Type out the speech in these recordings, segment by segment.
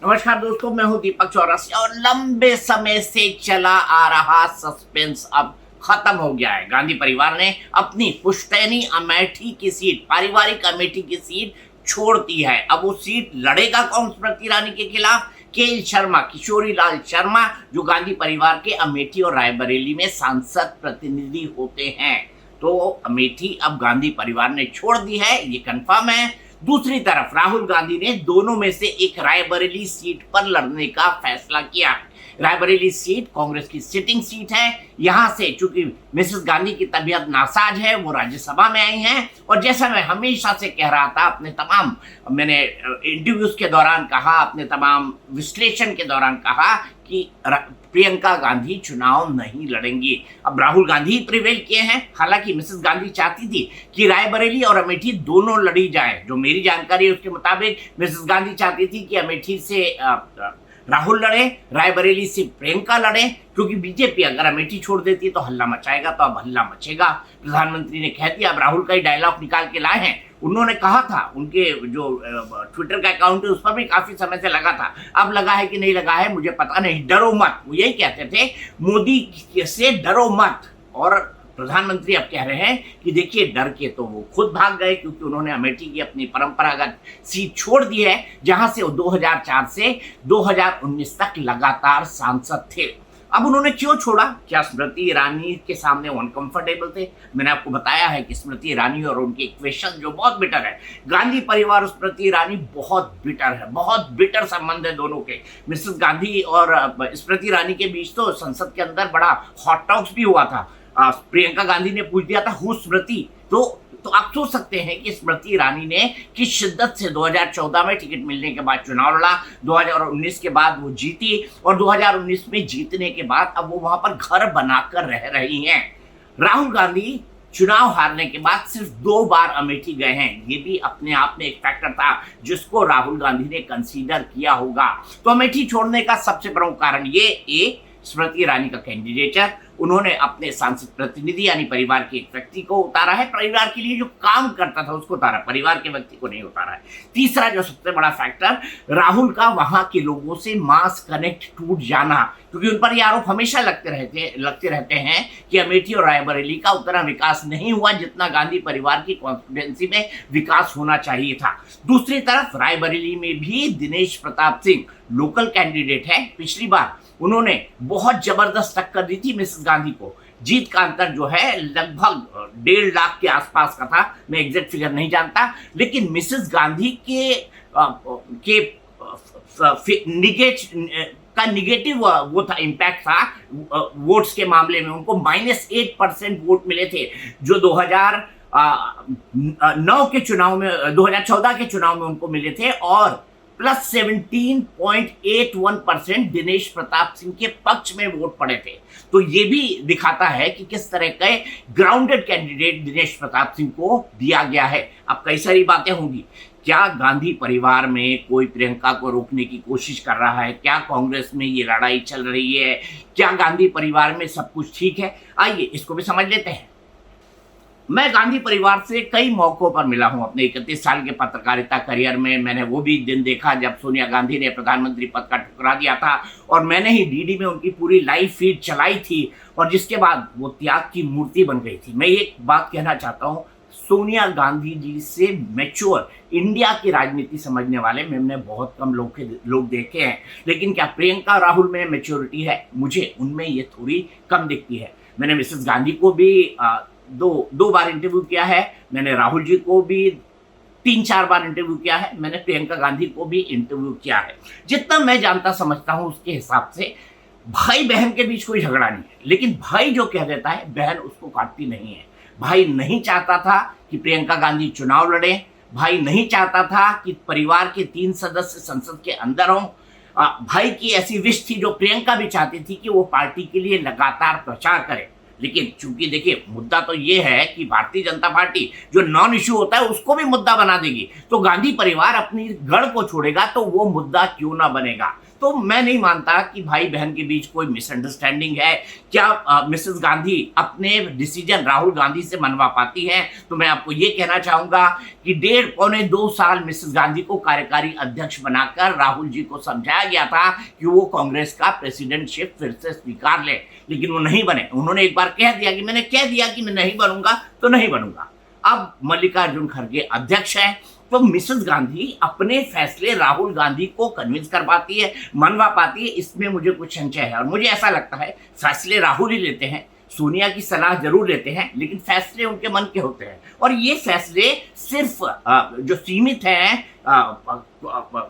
नमस्कार दोस्तों, मैं हूं दीपक चौरसिया और लंबे समय से चला आ रहा सस्पेंस अब खत्म हो गया है। गांधी परिवार ने अपनी पुश्तैनी अमेठी की सीट, पारिवारिक अमेठी की सीट छोड़ दी है। अब वो सीट लड़ेगा कौन स्मृति ईरानी के खिलाफ? के शर्मा, किशोरी लाल शर्मा, जो गांधी परिवार के अमेठी और रायबरेली में सांसद प्रतिनिधि होते हैं। तो अमेठी अब गांधी परिवार ने छोड़ दी है, ये कंफर्म है। दूसरी तरफ राहुल गांधी ने दोनों में से एक रायबरेली सीट पर लड़ने का फैसला किया। रायबरेली सीट कांग्रेस की सिटिंग सीट है। यहां से चूंकि मिसेस गांधी की तबीयत नासाज है, वो राज्यसभा में आई हैं, और जैसा मैं हमेशा से कह रहा था, मैंने इंटरव्यूज के दौरान कहा, अपने तमाम विश्लेषण के दौरान कहा कि प्रियंका गांधी चुनाव नहीं लड़ेंगी। अब राहुल गांधी प्रिवेल किए हैं। हालांकि मिसेस गांधी चाहती थी कि रायबरेली और अमेठी दोनों लड़ी जाए। जो मेरी जानकारी है उसके मुताबिक मिसेस गांधी चाहती थी कि अमेठी से राहुल लड़े, रायबरेली से प्रियंका लड़े, क्योंकि बीजेपी अगर अमेठी छोड़ देती तो हल्ला मचाएगा। तो अब हल्ला मचेगा। प्रधानमंत्री ने कह दिया। अब राहुल का ही डायलॉग निकाल के लाए हैं। उन्होंने कहा था, उनके जो ट्विटर का अकाउंट है उस पर भी काफी समय से लगा था, अब लगा है कि नहीं लगा है मुझे पता नहीं, डरो मत, वो यही कहते थे, मोदी से डरो मत। और प्रधानमंत्री अब कह रहे हैं कि देखिए, डर के तो वो खुद भाग गए, क्योंकि उन्होंने अमेठी की अपनी परंपरागत सीट छोड़ दी है, जहां से वो 2004 से 2019 तक लगातार सांसद थे। अब उन्होंने क्यों छोड़ा? क्या स्मृति ईरानी के सामने अनकंफर्टेबल थे? मैंने आपको बताया है कि स्मृति ईरानी और उनके इक्वेशन जो बहुत बिटर है। गांधी परिवार और स्मृति ईरानी बहुत बिटर है, बहुत बिटर संबंध है दोनों के। मिसेस गांधी और स्मृति ईरानी के बीच तो संसद के अंदर बड़ा हॉट टॉक्स भी हुआ था। प्रियंका गांधी ने पूछ दिया था हु स्मृति। तो आप सोच सकते हैं कि स्मृति ईरानी ने किस शिद्दत से 2014 में टिकट मिलने के बाद चुनाव लड़ा, 2019 के बाद वो जीती, और 2019 में जीतने के बाद अब वो वहां पर घर बनाकर रह रही हैं। राहुल गांधी चुनाव हारने के बाद सिर्फ 2 बार अमेठी गए हैं। ये भी अपने आप में एक फैक्टर था जिसको राहुल गांधी ने कंसीडर किया होगा। तो अमेठी छोड़ने का सबसे बड़ा कारण ये स्मृति ईरानी का कैंडिडेचर, उन्होंने अपने सांसद प्रतिनिधि यानी परिवार के एक व्यक्ति को उतारा है, परिवार के लिए जो काम करता था उसको उतारा, परिवार के व्यक्ति को नहीं उतारा है। तीसरा जो सबसे बड़ा फैक्टर, राहुल का वहां के लोगों से मास कनेक्ट टूट जाना, क्योंकि उन पर ये आरोप हमेशा लगते रहते हैं कि अमेठी और रायबरेली का उतना विकास नहीं हुआ जितना गांधी परिवार की कॉन्स्टिट्यूएंसी में विकास होना चाहिए था। दूसरी तरफ रायबरेली में भी दिनेश प्रताप सिंह लोकल कैंडिडेट है। पिछली बार उन्होंने बहुत जबरदस्त टक्कर दी थी मिसेस गांधी को। जीत का अंतर जो है लगभग 1.5 लाख के आसपास का था, मैं एग्जैक्ट फिगर नहीं जानता, लेकिन मिसेस गांधी के निगेटिव वो था, इम्पैक्ट था वोट्स के मामले में। उनको -8% वोट मिले थे, जो 2009 के चुनाव में, 2014 के चुनाव में उनको मिले थे, और +17.81% दिनेश प्रताप सिंह के पक्ष में वोट पड़े थे। तो ये भी दिखाता है कि किस तरह के ग्राउंडेड कैंडिडेट दिनेश प्रताप सिंह को दिया गया है। अब कई सारी बातें होंगी, क्या गांधी परिवार में कोई प्रियंका को रोकने की कोशिश कर रहा है? क्या कांग्रेस में ये लड़ाई चल रही है? क्या गांधी परिवार में सब कुछ ठीक है? आइए इसको भी समझ लेते हैं। मैं गांधी परिवार से कई मौकों पर मिला हूं अपने 31 साल के पत्रकारिता करियर में। मैंने वो भी दिन देखा जब सोनिया गांधी ने प्रधानमंत्री पद का ठुकरा दिया था, और मैंने ही डीडी में उनकी पूरी लाइव फीड चलाई थी, और जिसके बाद वो त्याग की मूर्ति बन गई थी। मैं एक बात कहना चाहता हूं, सोनिया गांधी जी से मैच्योर इंडिया की राजनीति समझने वाले मैंने बहुत कम लोग देखे हैं, लेकिन क्या प्रियंका राहुल में मैच्योरिटी है? मुझे उनमें ये थोड़ी कम दिखती है। मैंने मिसेस गांधी को भी दो बार इंटरव्यू किया है, मैंने राहुल जी को भी 3-4 बार इंटरव्यू किया है, मैंने प्रियंका गांधी को भी इंटरव्यू किया है। जितना मैं जानता समझता हूं उसके हिसाब से भाई बहन के बीच कोई झगड़ा नहीं है, लेकिन भाई जो कह देता है बहन उसको काटती नहीं है। भाई नहीं चाहता था कि प्रियंका गांधी चुनाव लड़े, भाई नहीं चाहता था कि परिवार के 3 सदस्य संसद के अंदर हों। भाई की ऐसी विश थी, जो प्रियंका भी चाहती थी, कि वो पार्टी के लिए लगातार प्रचार करे। लेकिन चूंकि देखिए, मुद्दा तो ये है कि भारतीय जनता पार्टी जो नॉन इश्यू होता है उसको भी मुद्दा बना देगी, तो गांधी परिवार अपनी गढ़ को छोड़ेगा तो वो मुद्दा क्यों ना बनेगा। तो मैं नहीं मानता कि भाई बहन के बीच कोई मिसअंडरस्टैंडिंग है। क्या मिसेस गांधी अपने डिसीजन राहुल गांधी से मनवा पाती हैं? तो मैं आपको ये कहना चाहूंगा कि 1.5-2 साल मिसेस गांधी को कार्यकारी अध्यक्ष बनाकर राहुल जी को समझाया गया था कि वो कांग्रेस का प्रेसिडेंटशिप फिर से स्वीकार ले, लेकिन वो नहीं बने। उन्होंने एक बार कह दिया कि मैंने कह दिया कि मैं नहीं बनूंगा तो नहीं बनूंगा। अब मल्लिकार्जुन खड़गे अध्यक्ष हैं, तो मिसेस गांधी अपने फैसले राहुल गांधी को कन्विंस कर पाती है, मनवा पाती है, इसमें मुझे कुछ संशय है। और मुझे ऐसा लगता है फैसले राहुल ही लेते हैं, सोनिया की सलाह जरूर लेते हैं, लेकिन फैसले उनके मन के होते हैं। और ये फैसले सिर्फ जो सीमित हैं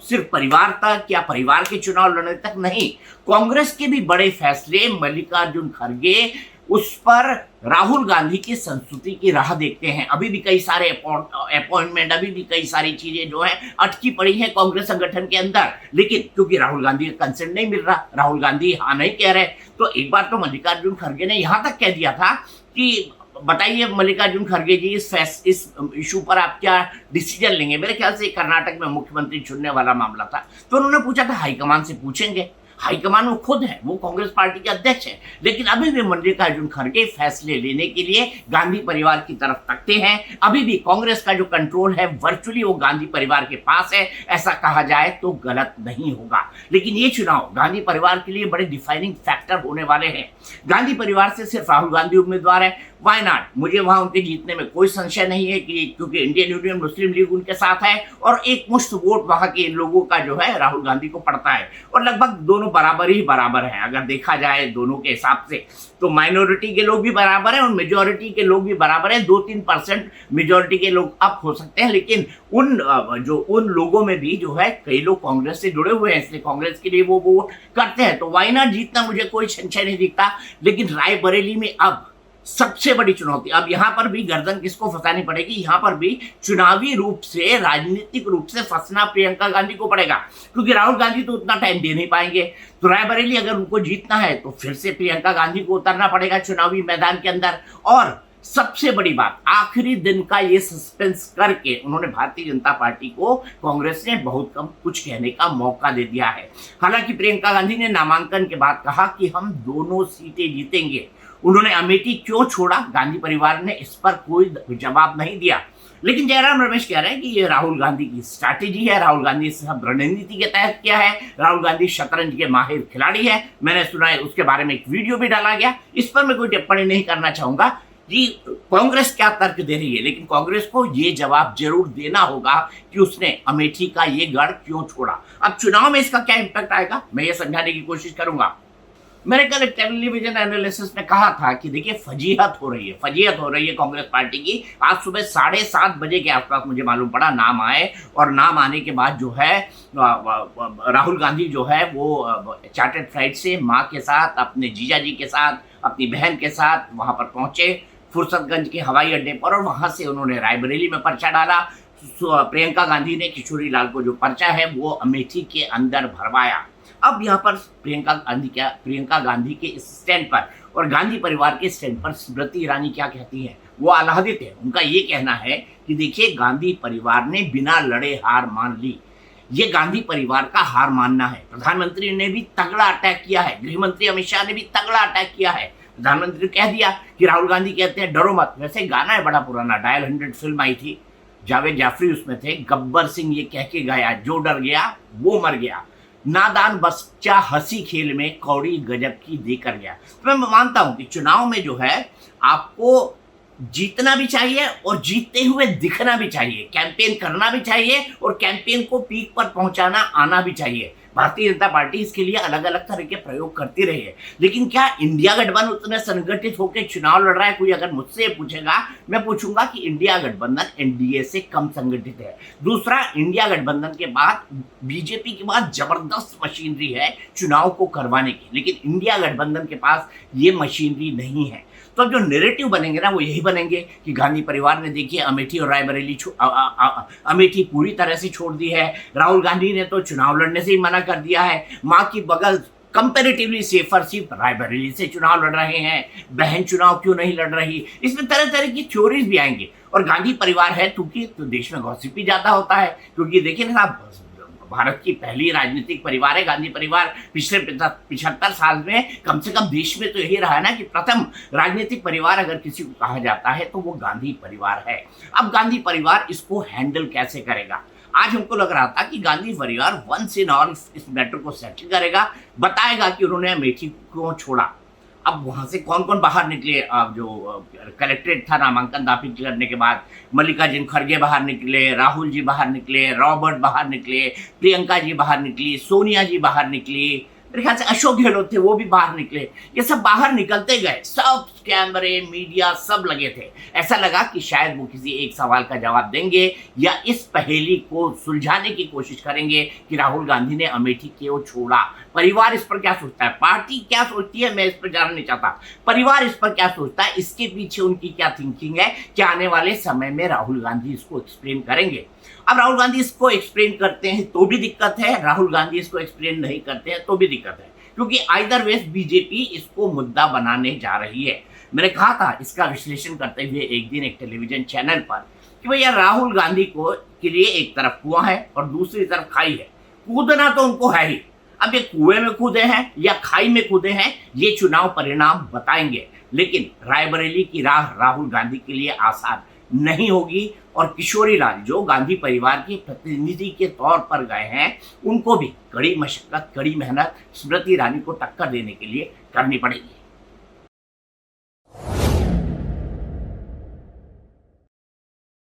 सिर्फ परिवार तक या परिवार के चुनाव लड़ने तक नहीं, कांग्रेस के भी बड़े फैसले मल्लिकार्जुन खड़गे उस पर राहुल गांधी की संस्तुति की राह देखते हैं। अभी भी कई सारे अपॉइंटमेंट, अभी भी कई सारी चीजें जो है अटकी पड़ी हैं कांग्रेस संगठन के अंदर, लेकिन क्योंकि राहुल गांधी का कंसेंट नहीं मिल रहा, राहुल गांधी हाँ नहीं कह रहे, तो एक बार तो मल्लिकार्जुन खड़गे ने यहां तक कह दिया था कि बताइए मल्लिकार्जुन खड़गे जी, इस इशू पर आप क्या डिसीजन लेंगे। मेरे ख्याल से कर्नाटक में मुख्यमंत्री चुनने वाला मामला था, तो उन्होंने पूछा था हाईकमान से पूछेंगे। हाईकमान वो खुद है, वो कांग्रेस पार्टी के अध्यक्ष है, लेकिन अभी भी मल्लिकार्जुन खड़गे फैसले लेने के लिए गांधी परिवार की तरफ तकते हैं। अभी भी कांग्रेस का जो कंट्रोल है वर्चुअली वो गांधी परिवार के पास है, ऐसा कहा जाए तो गलत नहीं होगा। लेकिन ये चुनाव गांधी परिवार के लिए बड़े डिफाइनिंग फैक्टर होने वाले हैं। गांधी परिवार से सिर्फ राहुल गांधी उम्मीदवार है, वाई नॉट? मुझे वहां उनके जीतने में कोई संशय नहीं है कि क्योंकि इंडियन यूनियन मुस्लिम लीग उनके साथ है और एक मुश्त वोट वहां के लोगों का जो है राहुल गांधी को पड़ता है, और लगभग दोनों बराबर ही बराबर हैं अगर देखा जाए दोनों के हिसाब से। तो माइनॉरिटी के लोग भी बराबर हैं और मेजॉरिटी के लोग भी बराबर हैं। 2-3% मेजॉरिटी के लोग अप हो सकते हैं, लेकिन उन लोगों में भी जो है कई लोग कांग्रेस से जुड़े हुए हैं, इसलिए कांग्रेस के लिए वो वोट करते हैं। तो वाई नॉट जीतना मुझे कोई संशय नहीं दिखता। लेकिन रायबरेली में अब सबसे बड़ी चुनौती, अब यहां पर भी गर्दन किसको फंसानी पड़ेगी, यहां पर भी चुनावी रूप से राजनीतिक रूप से फंसना प्रियंका गांधी को पड़ेगा, क्योंकि राहुल गांधी तो उतना टाइम दे नहीं पाएंगे। तो रायबरेली अगर उनको जीतना है तो फिर से प्रियंका गांधी को उतरना पड़ेगा चुनावी मैदान के अंदर। और सबसे बड़ी बात, आखिरी दिन का ये सस्पेंस करके उन्होंने भारतीय जनता पार्टी को, कांग्रेस ने बहुत कम कुछ कहने का मौका दे दिया है। हालांकि प्रियंका गांधी ने नामांकन के बाद कहा कि हम दोनों सीटें जीतेंगे। उन्होंने अमेठी क्यों छोड़ा, गांधी परिवार ने इस पर कोई जवाब नहीं दिया। लेकिन जयराम रमेश कह रहे हैं कि ये राहुल गांधी की स्ट्रैटेजी है, राहुल गांधी सब रणनीति के तहत किया है, राहुल गांधी शतरंज के माहिर खिलाड़ी है। मैंने सुना है उसके बारे में एक वीडियो भी डाला गया, इस पर मैं कोई टिप्पणी नहीं करना चाहूंगा कि कांग्रेस क्या तर्क दे रही है, लेकिन कांग्रेस को ये जवाब जरूर देना होगा कि उसने अमेठी का ये गढ़ क्यों छोड़ा। अब चुनाव में इसका क्या इंपैक्ट आएगा, मैं ये समझाने की कोशिश करूंगा। मैंने कल एक टेलीविजन एनालिसिस में कहा था कि देखिए फजीहत हो रही है कांग्रेस पार्टी की। आज सुबह 7:30 बजे के आसपास मुझे मालूम पड़ा नाम आए, और नाम आने के बाद जो है राहुल गांधी जो है वो चार्टर्ड फ्लाइट से माँ के साथ, अपने जीजा जी के साथ, अपनी बहन के साथ वहां पर पहुंचे फुर्सतगंज के हवाई अड्डे पर, और वहां से उन्होंने रायबरेली में पर्चा डाला। प्रियंका गांधी ने किशोरी लाल को जो पर्चा है वो अमेठी के अंदर भरवाया। अब यहाँ पर प्रियंका गांधी के इस स्टैंड पर और गांधी परिवार के स्टैंड पर स्मृति ईरानी क्या कहती है, वो आह्लादित है। उनका ये कहना है कि देखिए गांधी परिवार ने बिना लड़े हार मान ली, ये गांधी परिवार का हार मानना है। प्रधानमंत्री ने भी तगड़ा अटैक किया है, गृह मंत्री अमित शाह ने भी तगड़ा अटैक किया है। प्रधानमंत्री ने कह दिया कि राहुल गांधी कहते हैं डरो मत। वैसे गाना है बड़ा पुराना, डायल 100 फिल्म आई थी, जावेद जाफरी उसमें थे, गब्बर सिंह ये कह के गया जो डर गया वो मर गया, नादान बच्चा हंसी खेल में कौड़ी गजब की देकर गया। तो मैं मानता हूं कि चुनाव में जो है आपको जीतना भी चाहिए और जीतते हुए दिखना भी चाहिए, कैंपेन करना भी चाहिए और कैंपेन को पीक पर पहुंचाना आना भी चाहिए। भारतीय जनता पार्टी इसके लिए अलग अलग तरह के प्रयोग करती रही है, लेकिन क्या इंडिया गठबंधन उतने संगठित होकर चुनाव लड़ रहा है? कोई अगर मुझसे पूछेगा, मैं पूछूंगा कि इंडिया गठबंधन एनडीए से कम संगठित है। दूसरा, इंडिया गठबंधन के बाद बीजेपी के बाद जबरदस्त मशीनरी है चुनाव को करवाने की, लेकिन इंडिया गठबंधन के पास ये मशीनरी नहीं है। तो जो नैरेटिव बनेंगे ना वो यही बनेंगे कि गांधी परिवार ने देखिए अमेठी और रायबरेली अमेठी पूरी तरह से छोड़ दी है, राहुल गांधी ने तो चुनाव लड़ने से ही मना कर दिया है, माँ की बगल कंपैरेटिवली सेफर सिर्फ रायबरेली से चुनाव लड़ रहे हैं, बहन चुनाव क्यों नहीं लड़ रही, इसमें तरह तरह की थ्योरीज भी आएंगी। और गांधी परिवार है क्योंकि तो देश में गॉसिप भी ज्यादा होता है, क्योंकि देखिए ना साहब भारत की पहली राजनीतिक परिवार है गांधी परिवार। पिछले 75 साल में कम से कम देश में तो यही रहा है ना कि प्रथम राजनीतिक परिवार अगर किसी को कहा जाता है तो वो गांधी परिवार है। अब गांधी परिवार इसको हैंडल कैसे करेगा? आज हमको लग रहा था कि गांधी परिवार वंस इन ऑल इस मैटर को सेटल करेगा, बताएगा कि उन्होंने अमेठी क्यों छोड़ा। अब वहां से कौन कौन बाहर निकले? जो कलेक्ट्रेट था नामांकन दाखिल करने के बाद, मल्लिकार्जुन खड़गे बाहर निकले, राहुल जी बाहर निकले, रॉबर्ट बाहर निकले, प्रियंका जी बाहर निकली, सोनिया जी बाहर निकली, मेरे ख्याल से अशोक गहलोत थे वो भी बाहर निकले। ये सब बाहर निकलते गए, सब कैमरे मीडिया सब लगे थे। ऐसा लगा कि शायद वो किसी एक सवाल का जवाब देंगे या इस पहेली को सुलझाने की कोशिश करेंगे कि राहुल गांधी ने अमेठी क्यों छोड़ा। परिवार इस पर क्या सोचता है, पार्टी क्या सोचती है, मैं इस पर जानना नहीं चाहता। परिवार इस पर क्या सोचता है, इसके पीछे उनकी क्या थिंकिंग है, क्या आने वाले समय में राहुल गांधी इसको एक्सप्लेन करेंगे। अब राहुल गांधी इसको एक्सप्लेन करते हैं तो भी दिक्कत है, राहुल गांधी इसको एक्सप्लेन नहीं करते हैं तो भी दिक्कत है, क्योंकि आइदर वेज बीजेपी इसको मुद्दा बनाने जा रही है। मैंने कहा था इसका विश्लेषण करते हुए एक दिन एक टेलीविजन चैनल पर कि भैया राहुल गांधी को के लिए एक तरफ कुआं है और दूसरी तरफ खाई है, कूदना तो उनको है ही। अब ये कुएं में कूदे हैं या खाई में कूदे हैं ये चुनाव परिणाम बताएंगे, लेकिन रायबरेली की राह राहुल गांधी के लिए आसान नहीं होगी। और किशोरी लाल जो गांधी परिवार के प्रतिनिधि के तौर पर गए हैं, उनको भी कड़ी मशक्कत कड़ी मेहनत स्मृति ईरानी को टक्कर देने के लिए करनी पड़ेगी।